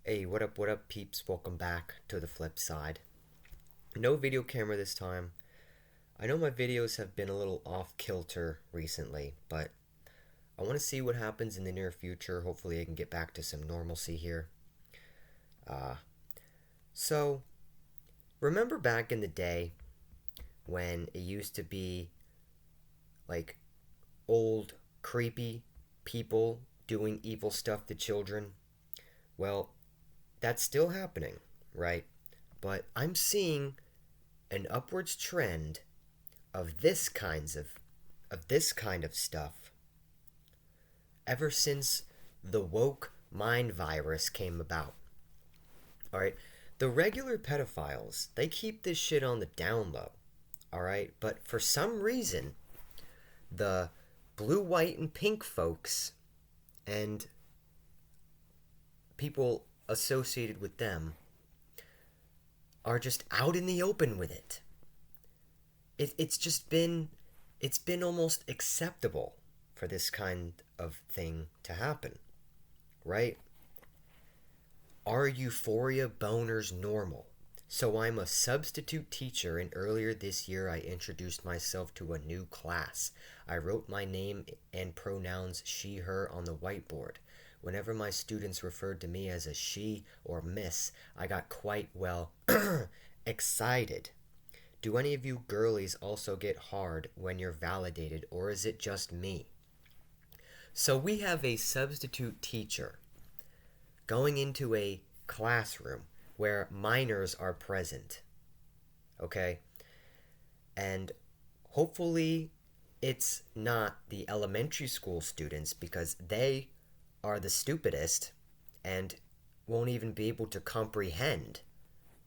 Hey, what up, peeps? Welcome back to the flip side. No video camera this time. I know my videos have been a little off kilter recently, but I want to see what happens in the near future. Hopefully, I can get back to some normalcy here. Uh, so, remember back in the day when it used to be like old, creepy people doing evil stuff to children? Well, that's still happening, right? But I'm seeing an upwards trend of this kind of stuff ever since the woke mind virus came about. All right, the regular pedophiles, they keep this shit on the down low. All right, but for some reason, the blue, white, and pink folks and people associated with them are just out in the open with it. It's been almost acceptable for this kind of thing to happen, right? Are euphoria boners normal? So I'm a substitute teacher, and earlier this year I introduced myself to a new class. I wrote my name and pronouns she, her on the whiteboard. Whenever my students referred to me as a she or miss, I got quite, well, excited. Do any of you girlies also get hard when you're validated, or is it just me? So we have a substitute teacher going into a classroom where minors are present, okay? And hopefully it's not the elementary school students because they are the stupidest and won't even be able to comprehend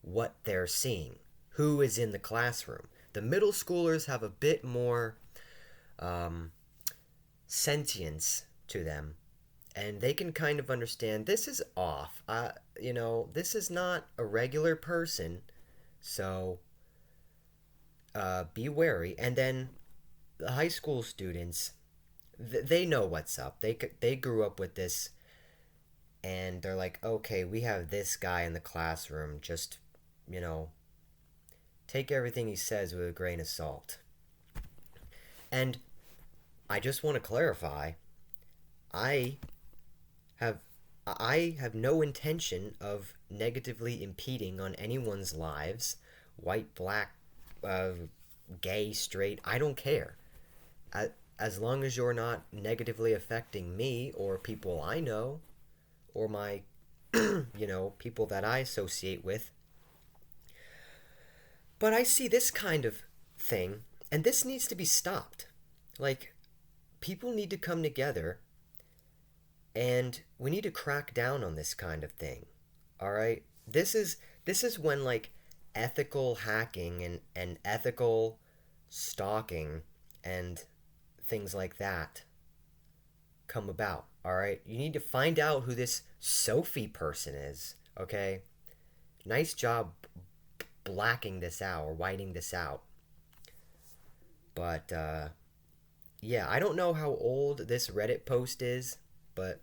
what they're seeing, who is in the classroom. The middle schoolers have a bit more um, sentience to them, and they can kind of understand this is off. This is not a regular person, so be wary. And then the high school students, they know what's up. They grew up with this, and they're like, okay, we have this guy in the classroom. Just you know, take everything he says with a grain of salt. And I just want to clarify, I have I have no intention of negatively impeding on anyone's lives, white, black, uh, gay, straight. I don't care. As long as you're not negatively affecting me or people I know or my, people that I associate with. But I see this kind of thing, and this needs to be stopped. Like, people need to come together and we need to crack down on this kind of thing. All right? This is when like ethical hacking and ethical stalking and things like that come about. All right? You need to find out who this Sophie person is, okay? Nice job blacking this out or whiting this out. But yeah, I don't know how old this Reddit post is, but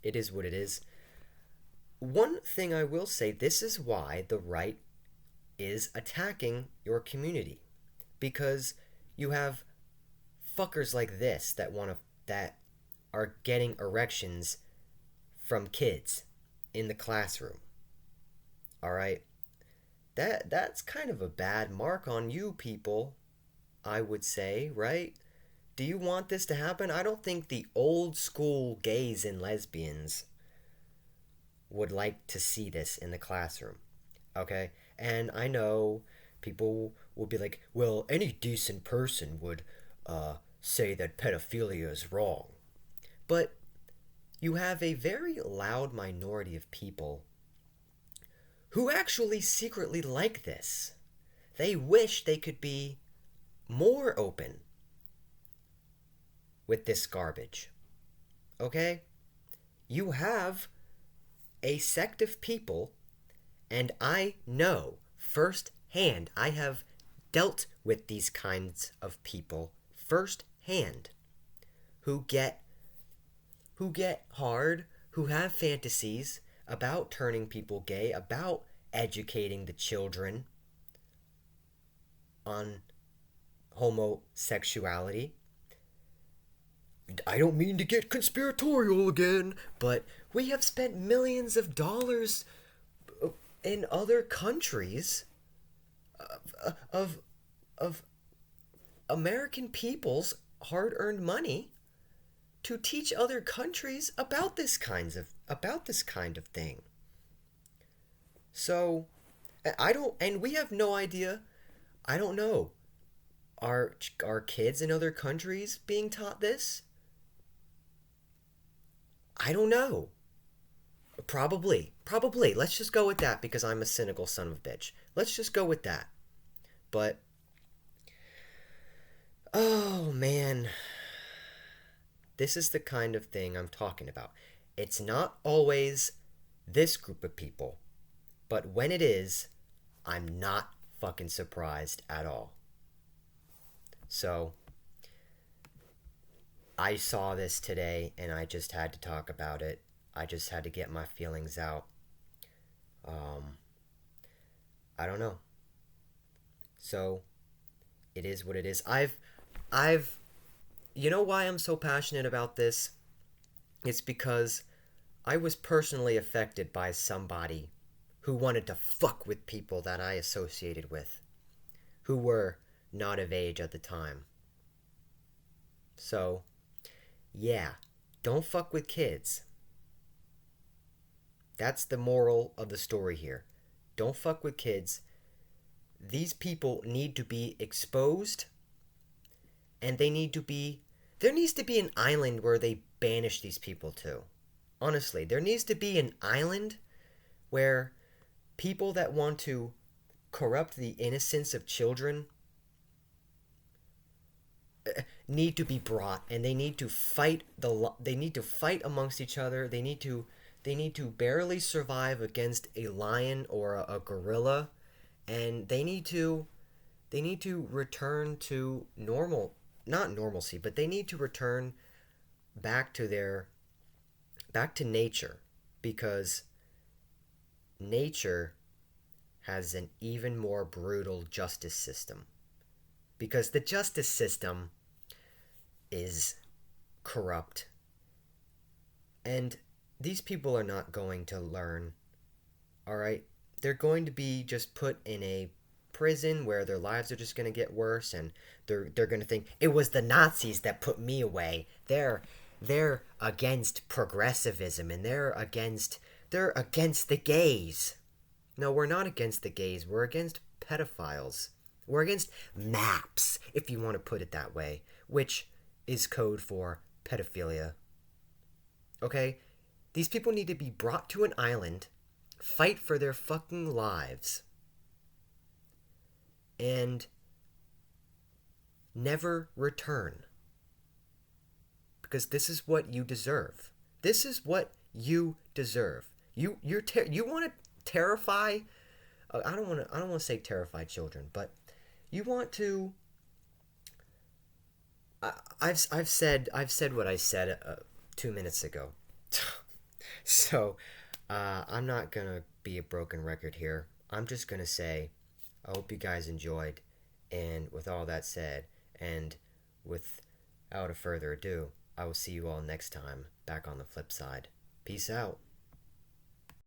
it is what it is. One thing I will say, this is why the right is attacking your community, because you have fuckers like this that are getting erections from kids in the classroom. All right? That's kind of a bad mark on you people, I would say, right? Do you want this to happen? I don't think the old school gays and lesbians would like to see this in the classroom. Okay? And I know people will be like, well, any decent person would say that pedophilia is wrong. But you have a very loud minority of people who actually secretly like this. They wish they could be more open with this garbage. Okay? You have a sect of people, and I know firsthand, I have dealt with these kinds of people firsthand who get hard, who have fantasies about turning people gay, about educating the children on homosexuality. I don't mean to get conspiratorial again, but we have spent millions of dollars in other countries of of American people's hard-earned money to teach other countries about this kind of thing. So I don't, and we have no idea. I don't know. Are kids in other countries being taught this? I don't know. Probably. Probably. Let's just go with that because I'm a cynical son of a bitch. Let's just go with that. But oh man, this is the kind of thing I'm talking about. It's not always this group of people, but when it is, I'm not fucking surprised at all. So, I saw this today and I just had to talk about it. I just had to get my feelings out. Um, I don't know. So, it is what it is. I've, you know why I'm so passionate about this? It's because I was personally affected by somebody who wanted to fuck with people that I associated with, who were not of age at the time. So, yeah, don't fuck with kids. That's the moral of the story here. Don't fuck with kids. These people need to be exposed, and they need to be. There needs to be an island where they banish these people to. Honestly, there needs to be an island where people that want to corrupt the innocence of children need to be brought, and they need to fight they need to fight amongst each other. They need to barely survive against a lion or a gorilla, and they need to return to normal, not normalcy, but they need to return back to their back to nature, because nature has an even more brutal justice system, because the justice system is corrupt, and these people are not going to learn. All right, they're going to be just put in a prison where their lives are just going to get worse, and they're going to think it was the Nazis that put me away. They're against progressivism, and they're against the gays. No, we're not against the gays. We're against pedophiles. We're against MAPS, if you want to put it that way, which is code for pedophilia. Okay? These people need to be brought to an island, fight for their fucking lives, and never return. Because this is what you deserve. This is what you deserve. You want to terrify. I don't want to say terrify children, but you want to. I've said what I said 2 minutes ago. So I'm not gonna be a broken record here. I'm just gonna say I hope you guys enjoyed, and with all that said, and without a further ado, I will see you all next time back on the flip side. Peace out.